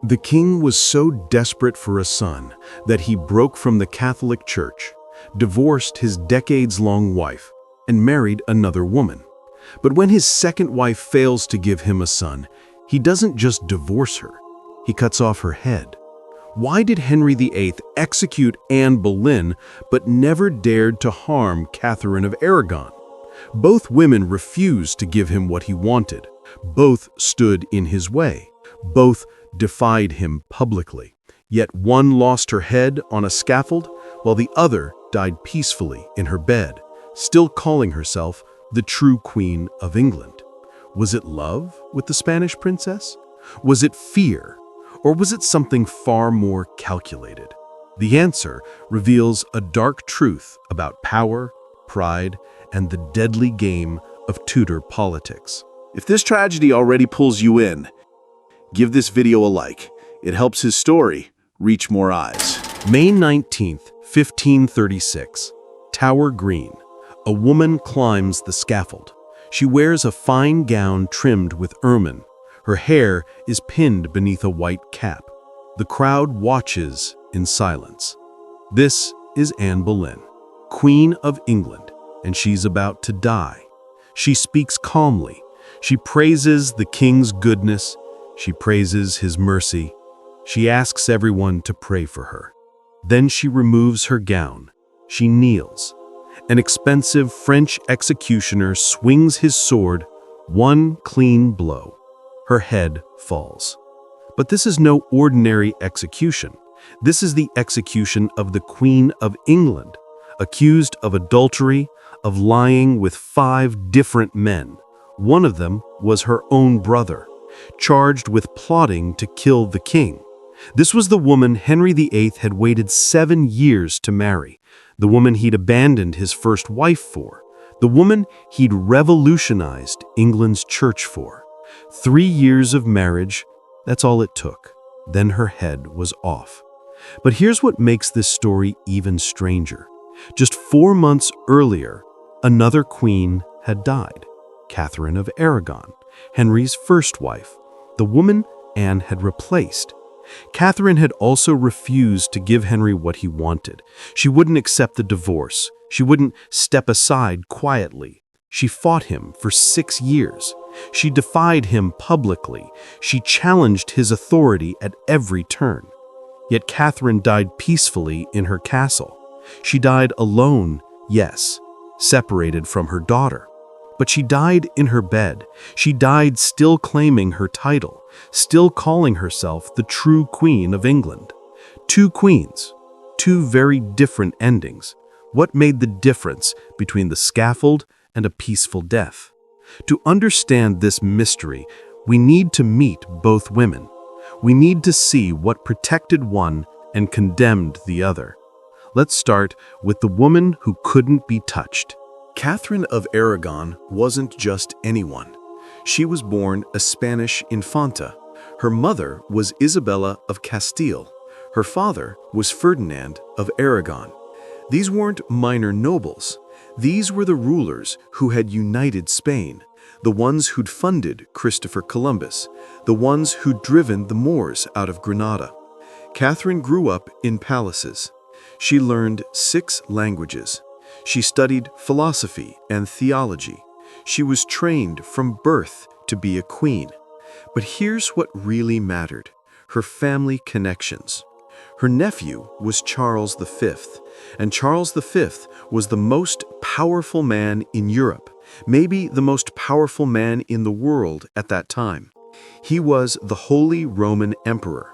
The king was so desperate for a son that he broke from the Catholic Church, divorced his decades-long wife, and married another woman. But when his second wife fails to give him a son, he doesn't just divorce her, he cuts off her head. Why did Henry VIII execute Anne Boleyn but never dared to harm Catherine of Aragon? Both women refused to give him what he wanted. Both stood in his way. Both defied him publicly. Yet one lost her head on a scaffold, while the other died peacefully in her bed, still calling herself the true Queen of England. Was it love with the Spanish princess? Was it fear? Or was it something far more calculated? The answer reveals a dark truth about power, pride, and the deadly game of Tudor politics. If this tragedy already pulls you in, give this video a like. It helps his story reach more eyes. May 19th, 1536. Tower Green. A woman climbs the scaffold. She wears a fine gown trimmed with ermine. Her hair is pinned beneath a white cap. The crowd watches in silence. This is Anne Boleyn, Queen of England, and she's about to die. She speaks calmly. She praises the king's goodness. She praises his mercy. She asks everyone to pray for her. Then she removes her gown. She kneels. An expensive French executioner swings his sword, one clean blow. Her head falls. But this is no ordinary execution. This is the execution of the Queen of England, accused of adultery, of lying with 5 different men. One of them was her own brother, charged with plotting to kill the king. This was the woman Henry VIII had waited 7 years to marry, the woman he'd abandoned his first wife for, the woman he'd revolutionized England's church for. 3 years of marriage, that's all it took. Then her head was off. But here's what makes this story even stranger. Just 4 months earlier, another queen had died, Catherine of Aragon, Henry's first wife, the woman Anne had replaced. Catherine had also refused to give Henry what he wanted. She wouldn't accept the divorce. She wouldn't step aside quietly. She fought him for 6 years. She defied him publicly. She challenged his authority at every turn. Yet Catherine died peacefully in her castle. She died alone, yes, separated from her daughter. But she died in her bed. She died still claiming her title, still calling herself the true Queen of England. 2 queens, 2 very different endings. What made the difference between the scaffold and a peaceful death? To understand this mystery, we need to meet both women. We need to see what protected one and condemned the other. Let's start with the woman who couldn't be touched. Catherine of Aragon wasn't just anyone. She was born a Spanish infanta. Her mother was Isabella of Castile. Her father was Ferdinand of Aragon. These weren't minor nobles. These were the rulers who had united Spain, the ones who'd funded Christopher Columbus, the ones who'd driven the Moors out of Granada. Catherine grew up in palaces. She learned 6 languages. She studied philosophy and theology. She was trained from birth to be a queen. But here's what really mattered: her family connections. Her nephew was Charles V, and Charles V was the most powerful man in Europe, maybe the most powerful man in the world at that time. He was the Holy Roman Emperor.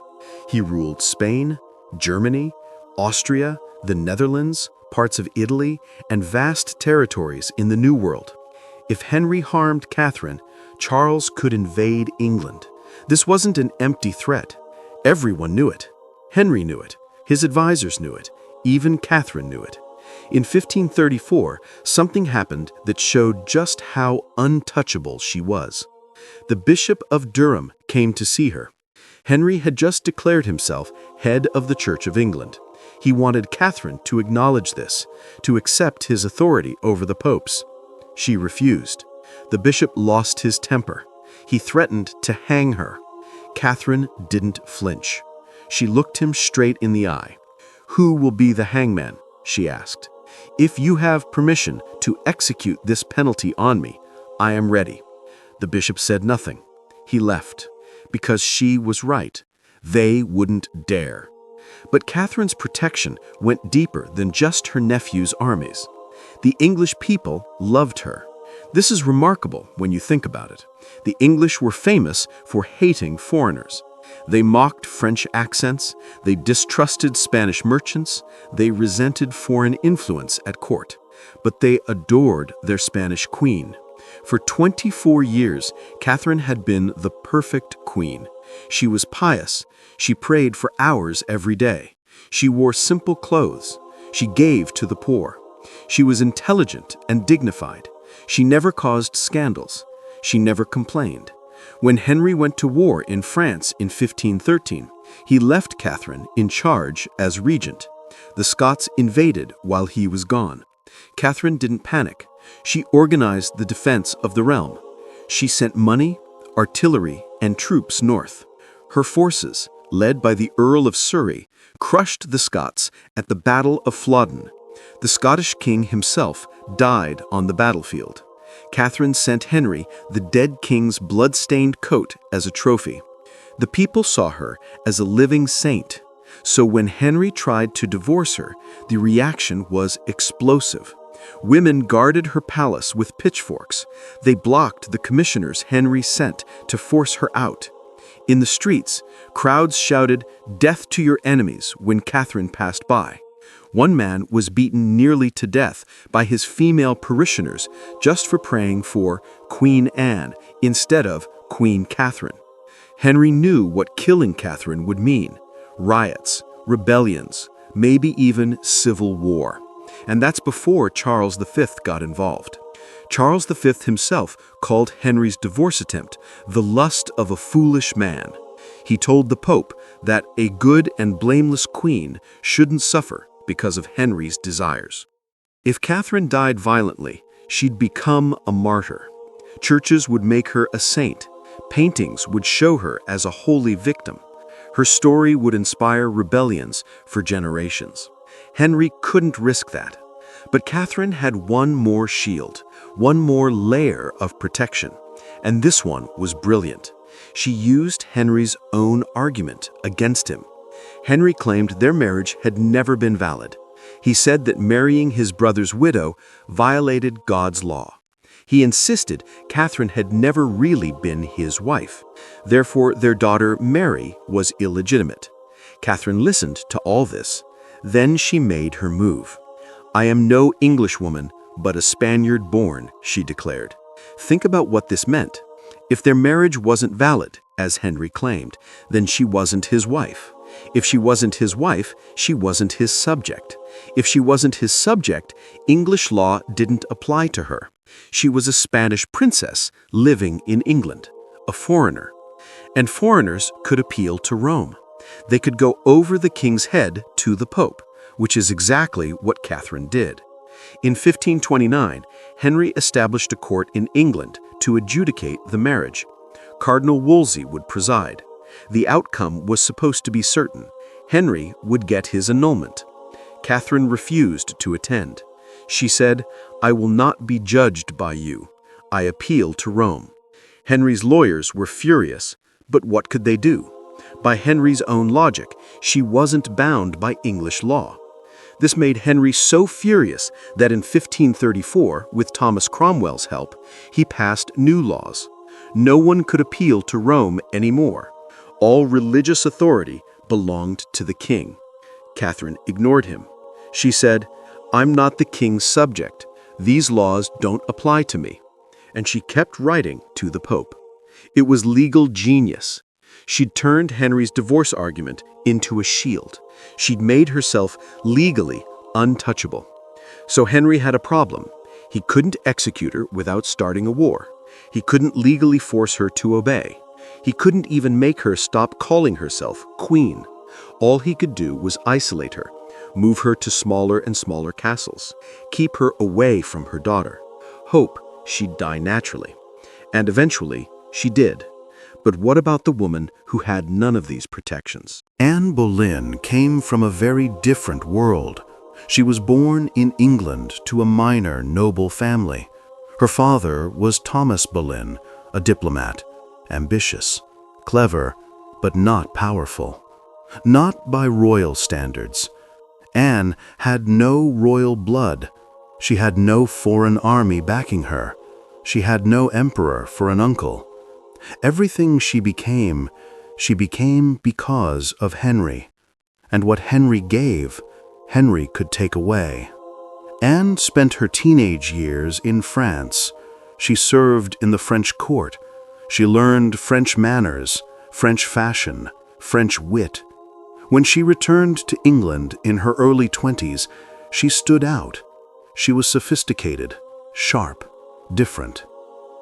He ruled Spain, Germany, Austria, the Netherlands, parts of Italy, and vast territories in the New World. If Henry harmed Catherine, Charles could invade England. This wasn't an empty threat. Everyone knew it. Henry knew it. His advisors knew it. Even Catherine knew it. In 1534, something happened that showed just how untouchable she was. The Bishop of Durham came to see her. Henry had just declared himself head of the Church of England. He wanted Catherine to acknowledge this, to accept his authority over the popes. She refused. The bishop lost his temper. He threatened to hang her. Catherine didn't flinch. She looked him straight in the eye. "Who will be the hangman?" she asked. "If you have permission to execute this penalty on me, I am ready." The bishop said nothing. He left. Because she was right. They wouldn't dare. But Catherine's protection went deeper than just her nephew's armies. The English people loved her. This is remarkable when you think about it. The English were famous for hating foreigners. They mocked French accents, they distrusted Spanish merchants, they resented foreign influence at court. But they adored their Spanish queen. For 24 years, Catherine had been the perfect queen. She was pious. She prayed for hours every day. She wore simple clothes. She gave to the poor. She was intelligent and dignified. She never caused scandals. She never complained. When Henry went to war in France in 1513, he left Catherine in charge as regent. The Scots invaded while he was gone. Catherine didn't panic. She organized the defense of the realm. She sent money, artillery, and troops north. Her forces, led by the Earl of Surrey, crushed the Scots at the Battle of Flodden. The Scottish king himself died on the battlefield. Catherine sent Henry the dead king's blood-stained coat as a trophy. The people saw her as a living saint. So when Henry tried to divorce her, the reaction was explosive. Women guarded her palace with pitchforks. They blocked the commissioners Henry sent to force her out. In the streets, crowds shouted, "Death to your enemies," when Catherine passed by. One man was beaten nearly to death by his female parishioners just for praying for Queen Anne instead of Queen Catherine. Henry knew what killing Catherine would mean: riots, rebellions, maybe even civil war. And that's before Charles V got involved. Charles V himself called Henry's divorce attempt the lust of a foolish man. He told the Pope that a good and blameless queen shouldn't suffer because of Henry's desires. If Catherine died violently, she'd become a martyr. Churches would make her a saint. Paintings would show her as a holy victim. Her story would inspire rebellions for generations. Henry couldn't risk that. But Catherine had one more shield, one more layer of protection. And this one was brilliant. She used Henry's own argument against him. Henry claimed their marriage had never been valid. He said that marrying his brother's widow violated God's law. He insisted Catherine had never really been his wife. Therefore, their daughter Mary was illegitimate. Catherine listened to all this. Then she made her move. "I am no Englishwoman, but a Spaniard born," she declared. Think about what this meant. If their marriage wasn't valid, as Henry claimed, then she wasn't his wife. If she wasn't his wife, she wasn't his subject. If she wasn't his subject, English law didn't apply to her. She was a Spanish princess living in England, a foreigner. And foreigners could appeal to Rome. They could go over the king's head to the Pope, which is exactly what Catherine did. In 1529, Henry established a court in England to adjudicate the marriage. Cardinal Wolsey would preside. The outcome was supposed to be certain. Henry would get his annulment. Catherine refused to attend. She said, "I will not be judged by you. I appeal to Rome." Henry's lawyers were furious, but what could they do? By Henry's own logic, she wasn't bound by English law. This made Henry so furious that in 1534, with Thomas Cromwell's help, he passed new laws. No one could appeal to Rome anymore. All religious authority belonged to the king. Catherine ignored him. She said, "I'm not the king's subject. These laws don't apply to me." And she kept writing to the Pope. It was legal genius. She'd turned Henry's divorce argument into a shield. She'd made herself legally untouchable. So Henry had a problem. He couldn't execute her without starting a war. He couldn't legally force her to obey. He couldn't even make her stop calling herself queen. All he could do was isolate her, move her to smaller and smaller castles, keep her away from her daughter, hope she'd die naturally. And eventually, she did. But what about the woman who had none of these protections? Anne Boleyn came from a very different world. She was born in England to a minor noble family. Her father was Thomas Boleyn, a diplomat, ambitious, clever, but not powerful. Not by royal standards. Anne had no royal blood. She had no foreign army backing her. She had no emperor for an uncle. Everything she became because of Henry. And what Henry gave, Henry could take away. Anne spent her teenage years in France. She served in the French court. She learned French manners, French fashion, French wit. When she returned to England in her early 20s, she stood out. She was sophisticated, sharp, different.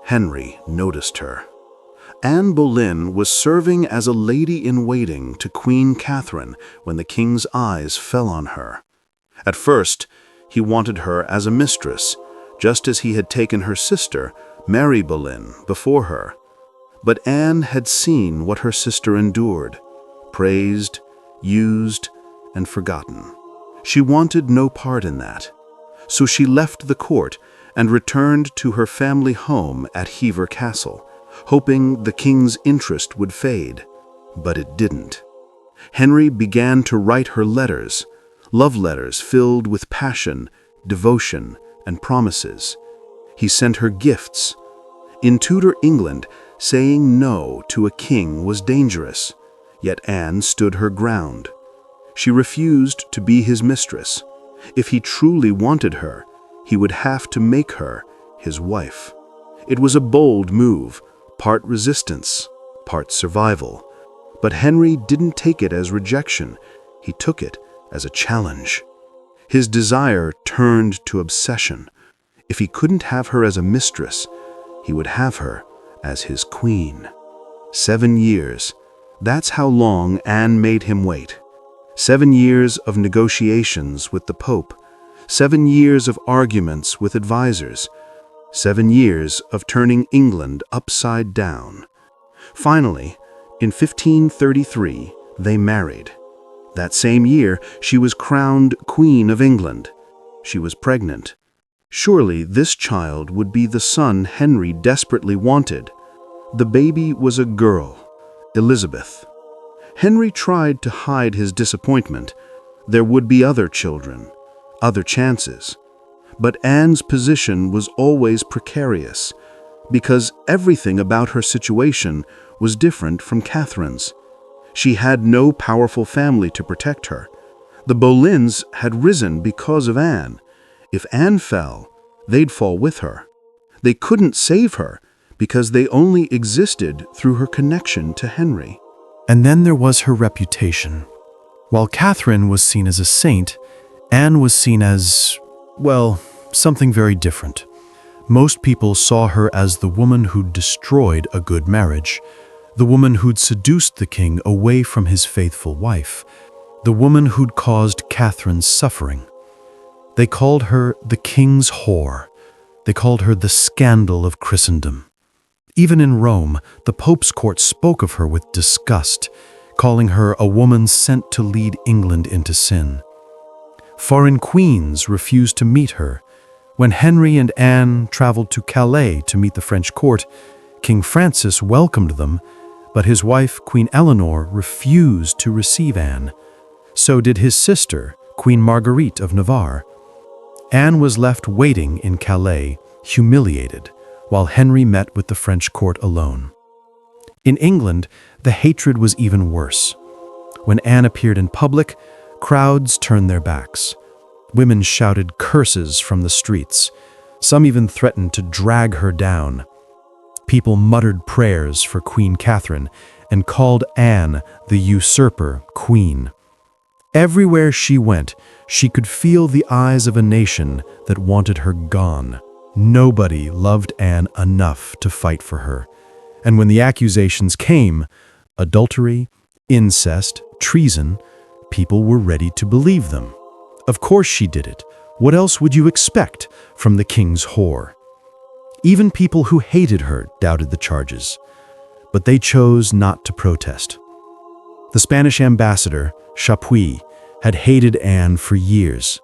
Henry noticed her. Anne Boleyn was serving as a lady-in-waiting to Queen Catherine when the king's eyes fell on her. At first, he wanted her as a mistress, just as he had taken her sister, Mary Boleyn, before her. But Anne had seen what her sister endured, praised, used, and forgotten. She wanted no part in that. So she left the court and returned to her family home at Hever Castle, hoping the king's interest would fade. But it didn't. Henry began to write her letters, love letters filled with passion, devotion, and promises. He sent her gifts. In Tudor England, saying no to a king was dangerous, yet Anne stood her ground. She refused to be his mistress. If he truly wanted her, he would have to make her his wife. It was a bold move, part resistance, part survival. But Henry didn't take it as rejection. He took it as a challenge. His desire turned to obsession. If he couldn't have her as a mistress, he would have her as his queen. 7 years. That's how long Anne made him wait. 7 years of negotiations with the Pope. 7 years of arguments with advisors. 7 years of turning England upside down. Finally, in 1533, they married. That same year, she was crowned Queen of England. She was pregnant. Surely this child would be the son Henry desperately wanted. The baby was a girl, Elizabeth. Henry tried to hide his disappointment. There would be other children, other chances. But Anne's position was always precarious, because everything about her situation was different from Catherine's. She had no powerful family to protect her. The Boleyns had risen because of Anne. If Anne fell, they'd fall with her. They couldn't save her because they only existed through her connection to Henry. And then there was her reputation. While Catherine was seen as a saint, Anne was seen as, well, something very different. Most people saw her as the woman who'd destroyed a good marriage, the woman who'd seduced the king away from his faithful wife, the woman who'd caused Catherine's suffering. They called her the king's whore. They called her the scandal of Christendom. Even in Rome, the Pope's court spoke of her with disgust, calling her a woman sent to lead England into sin. Foreign queens refused to meet her. When Henry and Anne traveled to Calais to meet the French court, King Francis welcomed them, but his wife, Queen Eleanor, refused to receive Anne. So did his sister, Queen Marguerite of Navarre. Anne was left waiting in Calais, humiliated, while Henry met with the French court alone. In England, the hatred was even worse. When Anne appeared in public, crowds turned their backs. Women shouted curses from the streets. Some even threatened to drag her down. People muttered prayers for Queen Catherine and called Anne the usurper queen. Everywhere she went, she could feel the eyes of a nation that wanted her gone. Nobody loved Anne enough to fight for her. And when the accusations came, adultery, incest, treason, people were ready to believe them. Of course she did it. What else would you expect from the king's whore? Even people who hated her doubted the charges. but they chose not to protest. The Spanish ambassador, Chapuis, had hated Anne for years.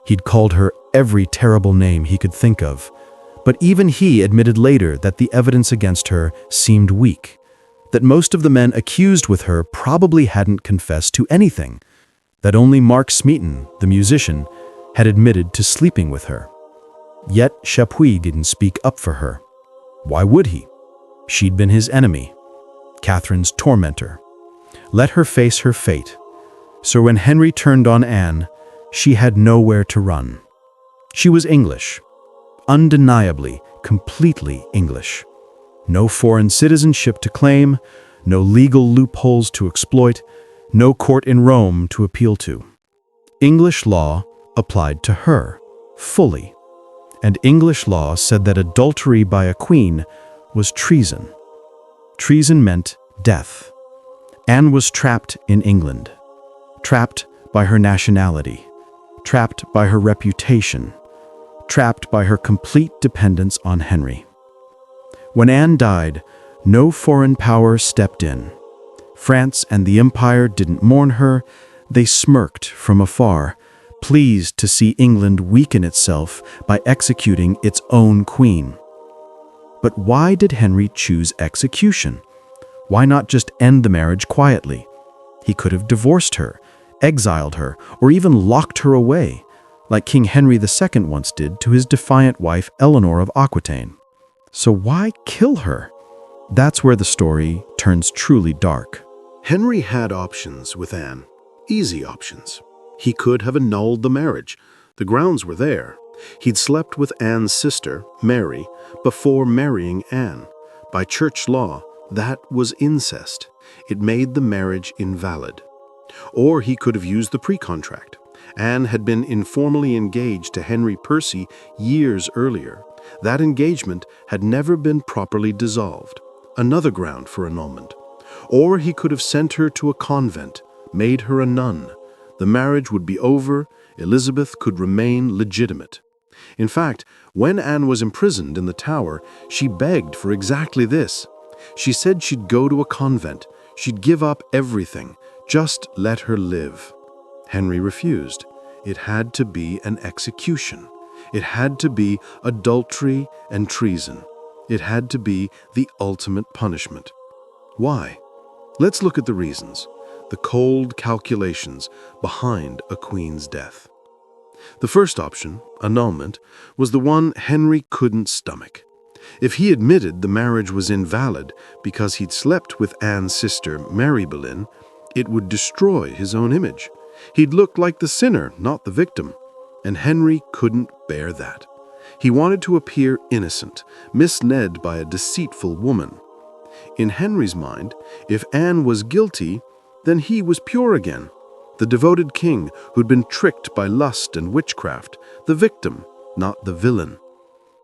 He'd called her every terrible name he could think of, but even he admitted later that the evidence against her seemed weak, that most of the men accused with her probably hadn't confessed to anything, that only Mark Smeaton, the musician, had admitted to sleeping with her. Yet Chapuis didn't speak up for her. Why would he? She'd been his enemy, Catherine's tormentor. Let her face her fate. So when Henry turned on Anne, she had nowhere to run. She was English, undeniably, completely English. No foreign citizenship to claim, no legal loopholes to exploit, no court in Rome to appeal to. English law applied to her, fully. And English law said that adultery by a queen was treason. Treason meant death. Anne was trapped in England, trapped by her nationality, trapped by her reputation, trapped by her complete dependence on Henry. When Anne died, no foreign power stepped in. France and the Empire didn't mourn her, they smirked from afar, pleased to see England weaken itself by executing its own queen. But why did Henry choose execution? Why not just end the marriage quietly? He could have divorced her, exiled her, or even locked her away, like King Henry II once did to his defiant wife Eleanor of Aquitaine. So why kill her? That's where the story turns truly dark. Henry had options with Anne, easy options. He could have annulled the marriage. The grounds were there. He'd slept with Anne's sister, Mary, before marrying Anne. By church law, that was incest. It made the marriage invalid. Or he could have used the pre-contract. Anne had been informally engaged to Henry Percy years earlier. That engagement had never been properly dissolved. Another ground for annulment. Or he could have sent her to a convent, made her a nun. The marriage would be over, Elizabeth could remain legitimate. In fact, when Anne was imprisoned in the Tower, she begged for exactly this. She said she'd go to a convent, she'd give up everything, just let her live. Henry refused. It had to be an execution. It had to be adultery and treason. It had to be the ultimate punishment. Why? Let's look at the reasons, the cold calculations behind a queen's death. The first option, annulment, was the one Henry couldn't stomach. If he admitted the marriage was invalid because he'd slept with Anne's sister, Mary Boleyn, it would destroy his own image. He'd look like the sinner, not the victim. And Henry couldn't bear that. He wanted to appear innocent, misled by a deceitful woman. In Henry's mind, if Anne was guilty, then he was pure again. The devoted king who'd been tricked by lust and witchcraft, the victim, not the villain.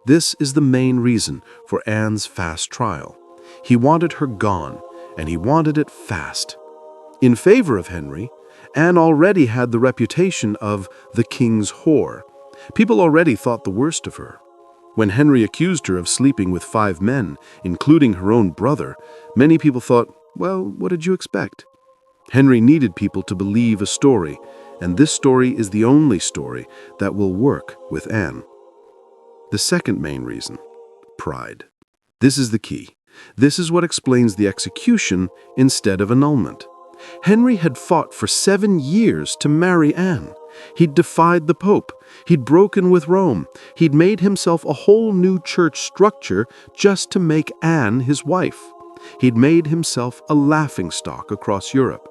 This is the main reason for Anne's fast trial. He wanted her gone, and he wanted it fast. In favor of Henry, Anne already had the reputation of the king's whore. People already thought the worst of her. When Henry accused her of sleeping with 5 men, including her own brother, many people thought, well, what did you expect? Henry needed people to believe a story, and this story is the only story that will work with Anne. The second main reason, pride. This is the key. This is what explains the execution instead of annulment. Henry had fought for 7 years to marry Anne. He'd defied the Pope. He'd broken with Rome. He'd made himself a whole new church structure just to make Anne his wife. He'd made himself a laughingstock across Europe.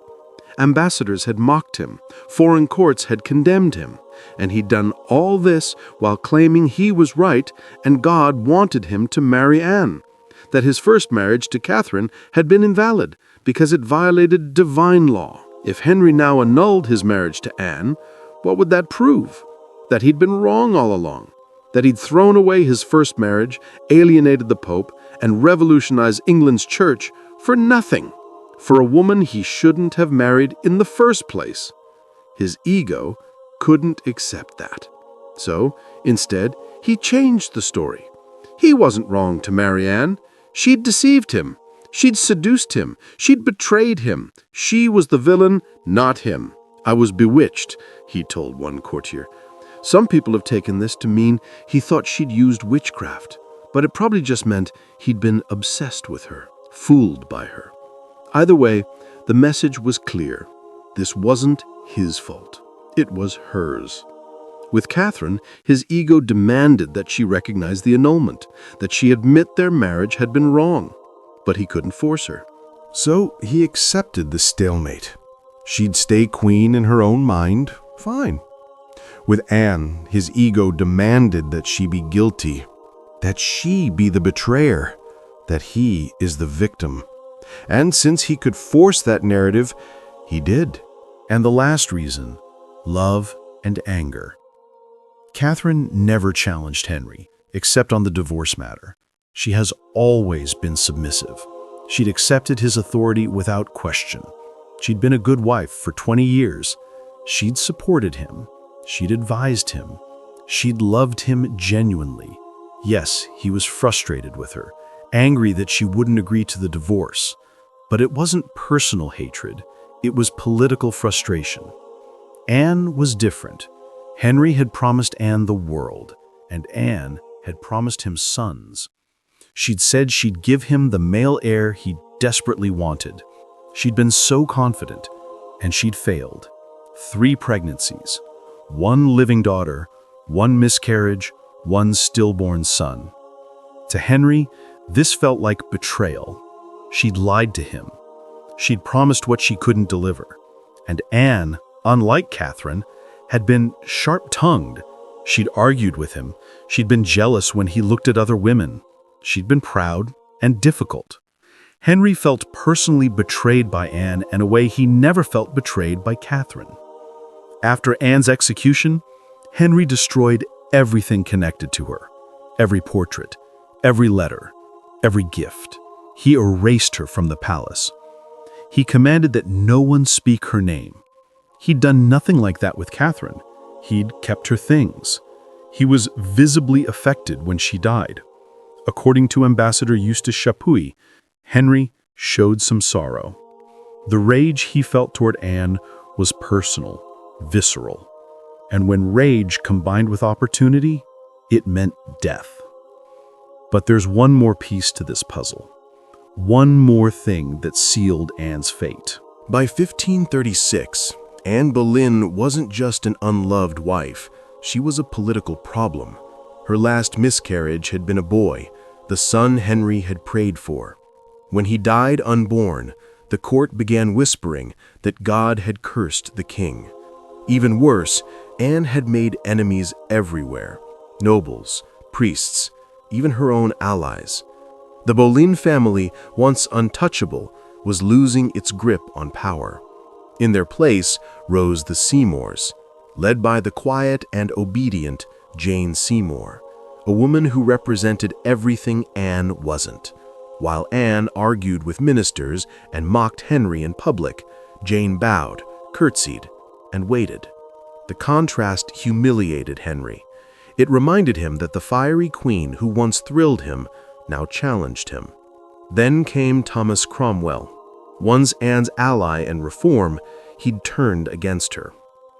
Ambassadors had mocked him. Foreign courts had condemned him. And he'd done all this while claiming he was right and God wanted him to marry Anne. That his first marriage to Catherine had been invalid because it violated divine law. If Henry now annulled his marriage to Anne, what would that prove? That he'd been wrong all along. That he'd thrown away his first marriage, alienated the Pope, and revolutionized England's church for nothing. For a woman he shouldn't have married in the first place. His ego couldn't accept that. So, instead, he changed the story. He wasn't wrong to marry Anne. She'd deceived him. She'd seduced him. She'd betrayed him. She was the villain, not him. I was bewitched, he told one courtier. Some people have taken this to mean he thought she'd used witchcraft, but it probably just meant he'd been obsessed with her, fooled by her. Either way, the message was clear. This wasn't his fault. It was hers. With Catherine, his ego demanded that she recognize the annulment, that she admit their marriage had been wrong. But he couldn't force her. So he accepted the stalemate. She'd stay queen in her own mind, fine. With Anne, his ego demanded that she be guilty, that she be the betrayer, that he is the victim. And since he could force that narrative, he did. And the last reason, love and anger. Catherine never challenged Henry, except on the divorce matter. She has always been submissive. She'd accepted his authority without question. She'd been a good wife for 20 years. She'd supported him. She'd advised him. She'd loved him genuinely. Yes, he was frustrated with her, angry that she wouldn't agree to the divorce. But it wasn't personal hatred. It was political frustration. Anne was different. Henry had promised Anne the world, and Anne had promised him sons. She'd said she'd give him the male heir he desperately wanted. She'd been so confident, and she'd failed. 3 pregnancies, 1 living daughter, 1 miscarriage, 1 stillborn son. To Henry, this felt like betrayal. She'd lied to him. She'd promised what she couldn't deliver. And Anne, unlike Catherine, had been sharp-tongued. She'd argued with him. She'd been jealous when he looked at other women. She'd been proud and difficult. Henry felt personally betrayed by Anne in a way he never felt betrayed by Catherine. After Anne's execution, Henry destroyed everything connected to her. Every portrait, every letter, every gift. He erased her from the palace. He commanded that no one speak her name. He'd done nothing like that with Catherine. He'd kept her things. He was visibly affected when she died. According to Ambassador Eustace Chapuis, Henry showed some sorrow. The rage he felt toward Anne was personal, visceral. And when rage combined with opportunity, it meant death. But there's one more piece to this puzzle. One more thing that sealed Anne's fate. By 1536, Anne Boleyn wasn't just an unloved wife. She was a political problem. Her last miscarriage had been a boy, the son Henry had prayed for. When he died unborn, the court began whispering that God had cursed the king. Even worse, Anne had made enemies everywhere. Nobles, priests, even her own allies. The Boleyn family, once untouchable, was losing its grip on power. In their place rose the Seymours, led by the quiet and obedient Jane Seymour, a woman who represented everything Anne wasn't. While Anne argued with ministers and mocked Henry in public, Jane bowed, curtsied, and waited. The contrast humiliated Henry. It reminded him that the fiery queen who once thrilled him now challenged him. Then came Thomas Cromwell. Once Anne's ally and reform, he'd turned against her.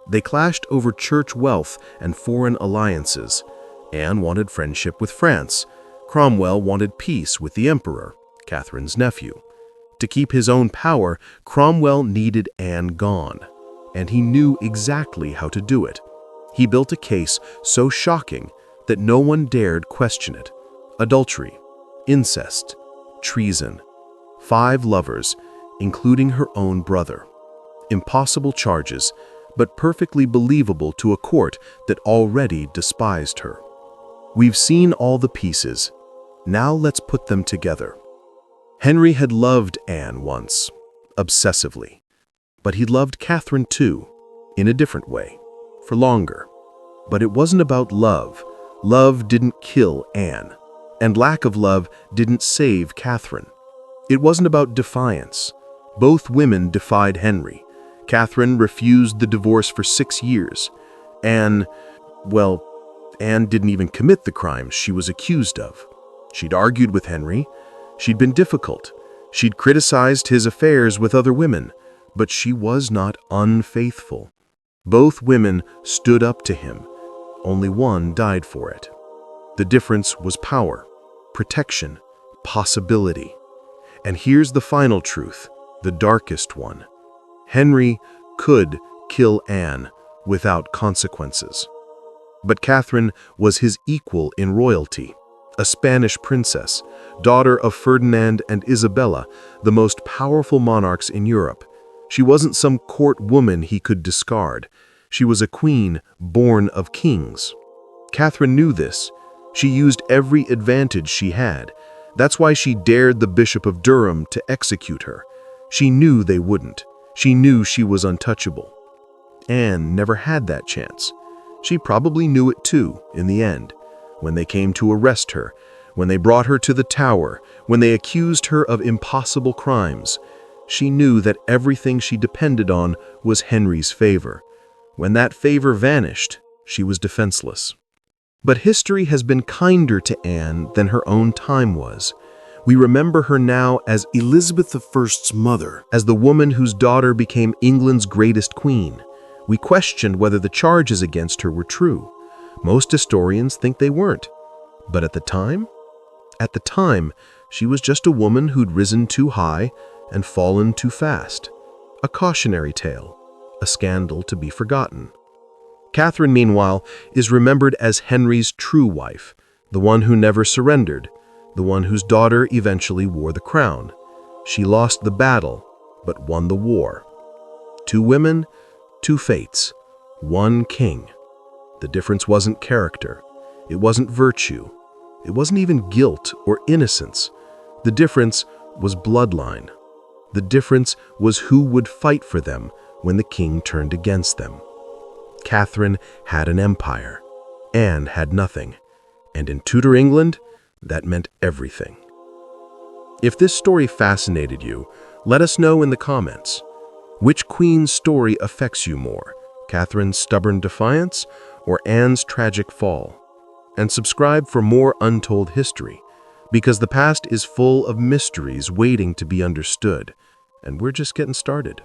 They clashed over church wealth and foreign alliances. Anne wanted friendship with France. Cromwell wanted peace with the emperor, Catherine's nephew. To keep his own power, Cromwell needed Anne gone, and he knew exactly how to do it. He built a case so shocking that no one dared question it. Adultery, incest, treason, 5 lovers, including her own brother. Impossible charges, but perfectly believable to a court that already despised her. We've seen all the pieces. Now let's put them together. Henry had loved Anne once, obsessively. But he loved Catherine too, in a different way, for longer. But it wasn't about love. Love didn't kill Anne, and lack of love didn't save Catherine. It wasn't about defiance. Both women defied Henry. Catherine refused the divorce for 6 years. Anne didn't even commit the crimes she was accused of. She'd argued with Henry. She'd been difficult. She'd criticized his affairs with other women, but she was not unfaithful. Both women stood up to him. Only one died for it. The difference was power, protection, possibility. And here's the final truth, the darkest one. Henry could kill Anne without consequences. But Catherine was his equal in royalty, a Spanish princess, daughter of Ferdinand and Isabella, the most powerful monarchs in Europe. She wasn't some court woman he could discard. She was a queen born of kings. Catherine knew this. She used every advantage she had. That's why she dared the Bishop of Durham to execute her. She knew they wouldn't. She knew she was untouchable. Anne never had that chance. She probably knew it too, in the end. When they came to arrest her, when they brought her to the Tower, when they accused her of impossible crimes, she knew that everything she depended on was Henry's favor. When that favor vanished, she was defenseless. But history has been kinder to Anne than her own time was. We remember her now as Elizabeth I's mother, as the woman whose daughter became England's greatest queen. We questioned whether the charges against her were true. Most historians think they weren't. But at the time, she was just a woman who'd risen too high and fallen too fast. A cautionary tale, a scandal to be forgotten. Catherine, meanwhile, is remembered as Henry's true wife, the one who never surrendered, the one whose daughter eventually wore the crown. She lost the battle, but won the war. 2 women, 2 fates, 1 king. The difference wasn't character. It wasn't virtue. It wasn't even guilt or innocence. The difference was bloodline. The difference was who would fight for them when the king turned against them. Catherine had an empire. Anne had nothing. And in Tudor England, that meant everything. If this story fascinated you, let us know in the comments. Which queen's story affects you more, Catherine's stubborn defiance or Anne's tragic fall? And subscribe for more untold history, because the past is full of mysteries waiting to be understood, and we're just getting started.